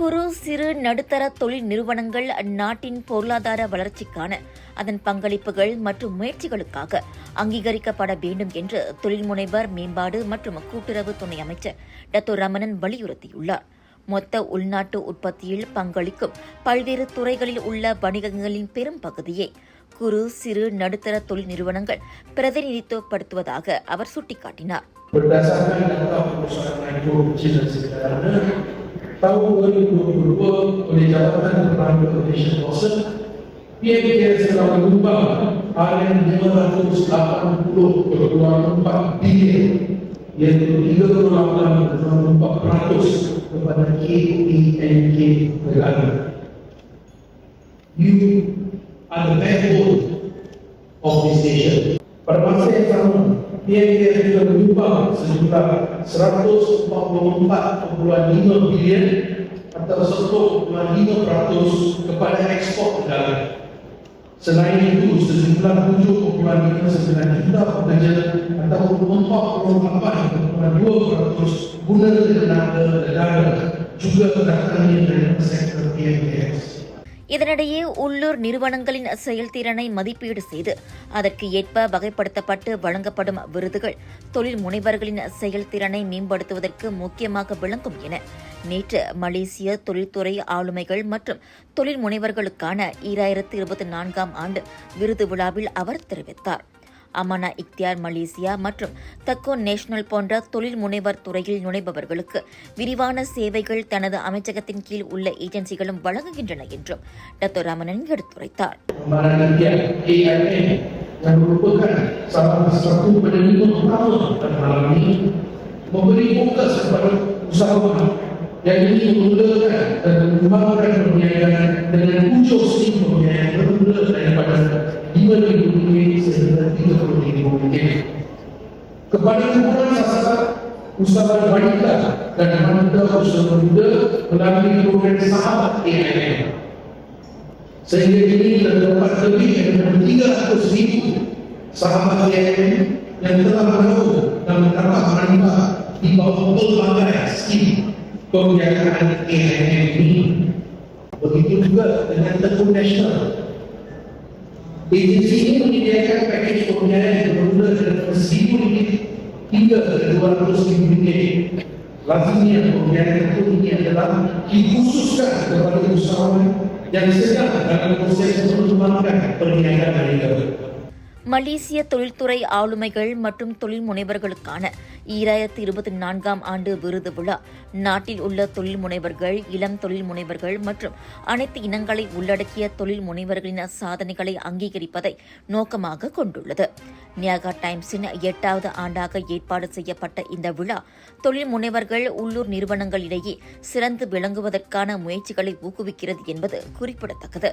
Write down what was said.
குறு சிறு நடுத்தர தொழில் நிறுவனங்கள் அந்நாட்டின் பொருளாதார வளர்ச்சிக்கான அதன் பங்களிப்புகள் மற்றும் முயற்சிகளுக்காக அங்கீகரிக்கப்பட வேண்டும் என்று தொழில் முனைவர் மேம்பாடு மற்றும் கூட்டுறவு துணை அமைச்சர் டத்தோ ரமணன் வலியுறுத்தியுள்ளார். மொத்த உள்நாட்டு உற்பத்தியில் பங்களிக்கும் பல்வேறு துறைகளில் உள்ள வணிகங்களின் பெரும் பகுதியை குறு சிறு நடுத்தர தொழில் நிறுவனங்கள் பிரதிநிதித்துவப்படுத்துவதாக அவர் சுட்டிக்காட்டினார். Tahun 2022 oleh Jabatan Pembangunan Malaysia Kawasan, PMKS telah menyumbang RM580.4 bilion iaitu 38.4% kepada KPMK negara. You are the backbone of this nation. Pada masa yang sama, PMKS juga menyumbang sejumlah 144.5 bilion atau 1.5% kepada ekspor negara. Selain itu, sejumlah 7.59 juta pekerja atau 48.2% guna tenaga negara juga datangnya dari sektor PMKS. இதனிடையே உள்ளூர் நிறுவனங்களின் செயல்திறனை மதிப்பீடு செய்து அதற்கு ஏற்ப வகைப்படுத்தப்பட்டு வழங்கப்படும் விருதுகள் தொழில் முனைவர்களின் செயல்திறனை மேம்படுத்துவதற்கு முக்கியமாக விளங்கும் என நேற்று மலேசிய தொழில்துறை ஆளுமைகள் மற்றும் தொழில் முனைவர்களுக்கான 2024 ஆண்டு விருது விழாவில் அவர் தெரிவித்தார். அமானா இக்தியார் மலேசியா மற்றும் தக்கோ நேஷனல் போன்ற தொழில் முனைவர் துறையில் நுழைபவர்களுக்கு விரிவான சேவைகள் தனது அமைச்சகத்தின் கீழ் உள்ள ஏஜென்சிகளும் வழங்குகின்றன என்றும் டத்தோ ரமணன் எடுத்துரைத்தார். Yang merupakan salah satu penerima utama pada malam ini memberi fokus kepada usahawan yang ingin memulakan dan mengembangkan perniagaan dengan hujung sini perniagaan bermula daripada RM5,000 sehingga RM30,000. Kepada kumpulan sasaran usahawan wanita dan wanita usaha muda melalui program Sahabat AIM. Sehingga ini terdapat lebih daripada 300,000 sahabat AIM yang telah bergabung dan mendapat manfaat di bawah pelbagai skim pembiayaan AIM ini. Begitu juga dengan Teko Nasional. Agensi ini menyediakan pakej pembiayaan yang bermula dari RM1,000 hingga RM200,000. Lazimnya pembiayaan ini adalah dikhususkan kepada usahawan yang sedang dalam proses mengembangkan perniagaan mereka. மலேசிய தொழில்துறை ஆளுமைகள் மற்றும் தொழில் முனைவர்களுக்கான 2024 ஆண்டு விருது விழா நாட்டில் உள்ள தொழில் முனைவர்கள், இளம் தொழில் முனைவர்கள் மற்றும் அனைத்து இனங்களை உள்ளடக்கிய தொழில் முனைவர்களின் சாதனைகளை அங்கீகரிப்பதை நோக்கமாக கொண்டுள்ளது. நியாகா டைம்ஸின் 8வது ஆண்டாக ஏற்பாடு செய்யப்பட்ட இந்த விழா தொழில் முனைவர்கள் உள்ளூர் நிறுவனங்களிடையே சிறந்து விளங்குவதற்கான முயற்சிகளை ஊக்குவிக்கிறது என்பது குறிப்பிடத்தக்கது.